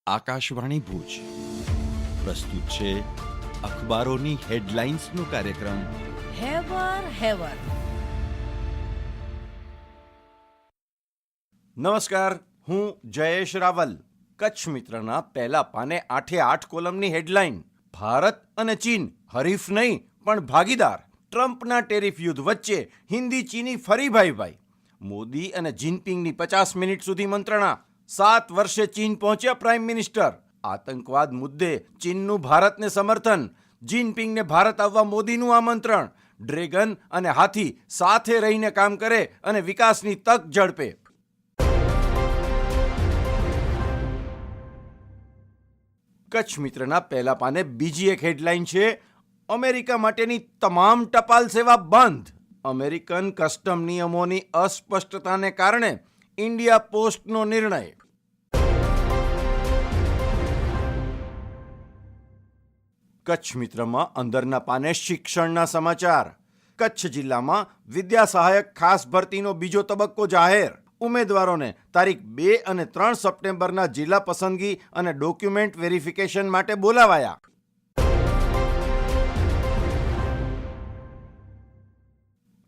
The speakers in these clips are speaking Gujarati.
આકાશવાણી ભુજ પ્રસ્તુત છે અખબારોની હેડલાઇન્સનો કાર્યક્રમ હેવર. નમસ્કાર, હું જયેશ રાવલ. કચ્છ મિત્રના પહેલા પાને 8 કોલમની હેડલાઇન. ભારત અને ચીન હરીફ નહીં પણ ભાગીદાર. ટ્રમ્પના ટેરિફ યુદ્ધ વચ્ચે હિન્દી ચીની ફરી ભાઈ. મોદી અને જિનપિંગની 50 મિનિટ સુધી મંત્રણા. 7 વર્ષે ચીન પહોંચ્યા પ્રાઇમ મિનિસ્ટર. આતંકવાદ મુદ્દે ચીનનું ભારતને સમર્થન. જિનપિંગને ભારત આવવા મોદીનું આમંત્રણ. ડ્રેગન અને હાથી સાથે રહીને કામ કરે અને વિકાસની તક ઝડપે. કચ્છ મિત્રના પહેલા પાને બીજી એક હેડલાઇન છે, અમેરિકા માટેની તમામ ટપાલ સેવા બંધ. અમેરિકન કસ્ટમ નિયમોની અસ્પષ્ટતાને કારણે ઇન્ડિયા પોસ્ટનો નિર્ણય. કચ્છ મિત્રમાં અંદરના પાને શિક્ષણના સમાચાર. કચ્છ જિલ્લામાં વિદ્યા સહાયક ખાસ ભરતીનો બીજો તબક્કો જાહેર. ઉમેદવારોને તારીખ 2 અને 3 સપ્ટેમ્બરના જિલ્લા પસંદગી અને ડોક્યુમેન્ટ વેરિફિકેશન માટે બોલાવાયા.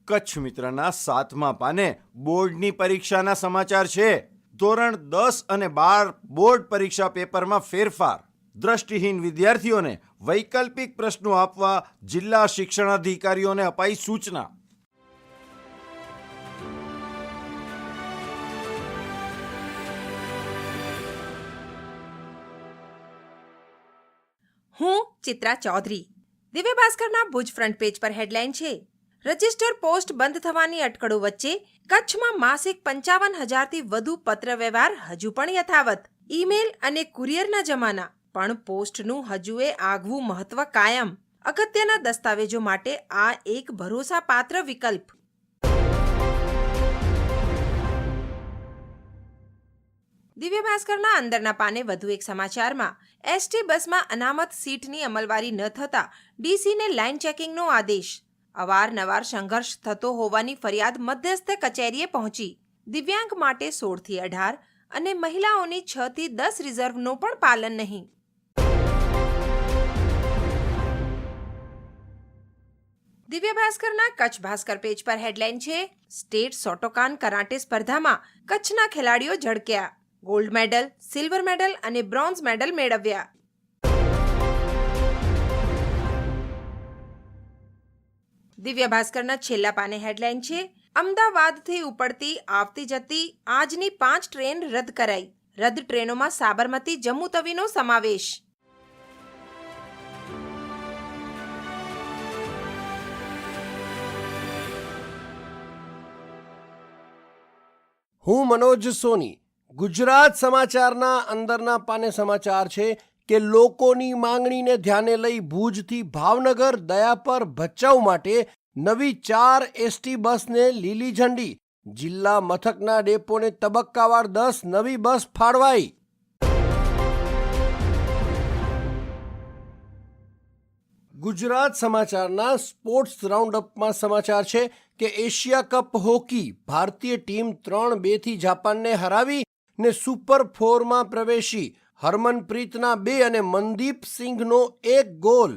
કચ્છ મિત્રના 7મા પાને બોર્ડની પરીક્ષાના સમાચાર છે. ધોરણ 10 અને 12 બોર્ડ પરીક્ષા પેપરમાં ફેરફાર. દ્રષ્ટિહીન વિદ્યાર્થીઓને વૈકલ્પિક પ્રશ્નો આપવા જિલ્લા શિક્ષણાધિકારીઓને અપાઈ સૂચના. હું ચિત્રા ચૌધરી. દિવ્ય ભાસ્કરના ભુજ ફ્રન્ટ પેજ પર હેડલાઇન છે, રજિસ્ટર પોસ્ટ બંધ થવાની અટકળો વચ્ચે કચ્છમાં માસિક 55,000થી વધુ પત્ર વ્યવહાર હજુ પણ યથાવત. ઈમેલ અને કુરિયરના જમાના, પણ પોસ્ટનું હજુએ આગવું મહત્વ કાયમ. અગત્યના દસ્તાવેજો માટે આ એક ભરોસાપાત્ર વિકલ્પ. દિવ્ય ભાસ્કરના અંદરના પાને વધુ એક સમાચારમાં એસટી બસમાં અનામત સીટની અમલવારી ન થતા ડીસીને લાઇન ચેકિંગનો આદેશ. અવારનવાર સંઘર્ષ થતો હોવાની ફરિયાદ મધ્યસ્થ કચેરીએ પહોંચી. દિવ્યાંગ માટે 16 થી 18 અને મહિલાઓની 6 થી 10 રિઝર્વનો પણ પાલન નહીં. દિવ્ય ભાસ્કરના કચ્છ ભાસ્કર પેજ પર હેડલાઇન છે, સ્ટેટ શોટોકાન કરાટે સ્પર્ધામાં કચ્છના ખેલાડીઓ ઝળક્યા. ગોલ્ડ મેડલ, સિલ્વર મેડલ અને બ્રોન્ઝ મેડલ મેળવ્યા. દિવ્ય ભાસ્કરના છેલ્લા પાને હેડલાઇન છે, અમદાવાદથી ઉપડતી આવતી જતી આજની 5 ટ્રેન રદ કરાઈ. રદ ટ્રેનોમાં સાબરમતી જમ્મુ તવીનો સમાવેશ. હું મનોજ સોની. ગુજરાત સમાચારના અંદરના પાને સમાચાર છે કે લોકોની માંગણીને ધ્યાને લઈ ભુજથી ભાવનગર, દયાપર, ભચાઉ માટે નવી 4 એસટી બસને લીલી ઝંડી. જિલ્લા મથકના ડેપોને તબક્કાવાર 10 નવી બસ ફાળવાઈ. ગુજરાત સમાચારના સ્પોર્ટ્સ રાઉન્ડઅપમાં સમાચાર છે કે એશિયા કપ હોકી ભારતીય ટીમ 3-2થી જાપાનને હરાવી ને સુપર 4માં પ્રવેશી. હરમનપ્રીતના 2 અને મનદીપ સિંઘનો 1 ગોલ.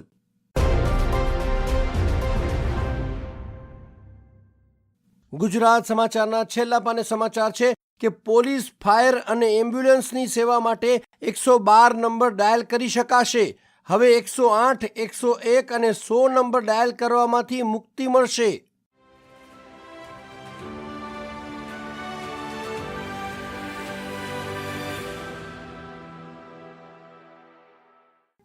ગુજરાત સમાચારના છેલ્લા પાને સમાચાર છે કે પોલીસ, ફાયર અને એમ્બ્યુલન્સની સેવા માટે 112 નંબર ડાયલ કરી શકાશે. હવે 108, 101 અને 100 નંબર ડાયલ કરવામાંથી મુક્તિ મળશે.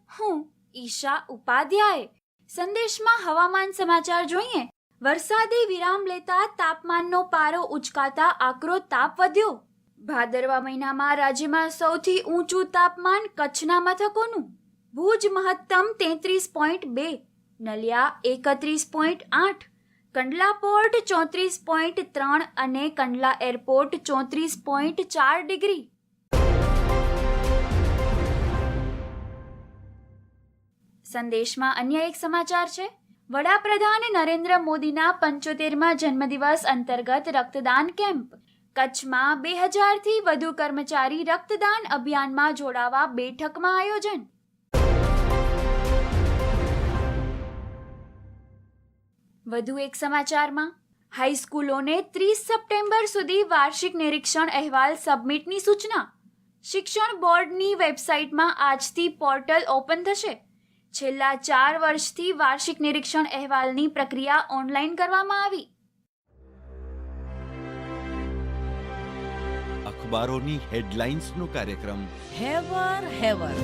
હું ઈશા ઉપાધ્યાય. સંદેશમાં હવામાન સમાચાર જોઈએ. વરસાદી વિરામ લેતા તાપમાનનો પારો ઉચકાતા આકરો તાપ વધ્યો. ભાદરવા મહિનામાં રાજ્યમાં સૌથી ઊંચું તાપમાન કચ્છના મથકોનું. ભુજ મહત્તમ 33.2, નલિયા 31.8, કંડલા પોર્ટ 34.3 અને કંડલા એરપોર્ટ 34.4 ડિગ્રી. સંદેશમાં અન્ય એક સમાચાર છે, વડાપ્રધાન નરેન્દ્ર મોદીના 75મા જન્મદિવસ અંતર્ગત રક્તદાન કેમ્પ. કચ્છમાં 2000થી વધુ કર્મચારી રક્તદાન અભિયાનમાં જોડાવા બેઠકમાં આયોજન. વધુ એક સમાચારમાં હાઈસ્કૂલોને 30 સપ્ટેમ્બર સુધી વાર્ષિક નિરીક્ષણ અહેવાલ સબમિટની સૂચના. શિક્ષણ બોર્ડની વેબસાઇટમાં આજથી પોર્ટલ ઓપન થશે. છેલ્લા 4 વર્ષથી વાર્ષિક નિરીક્ષણ અહેવાલની પ્રક્રિયા ઓનલાઈન કરવામાં આવી. અખબારોની હેડલાઇન્સનો કાર્યક્રમ હેવર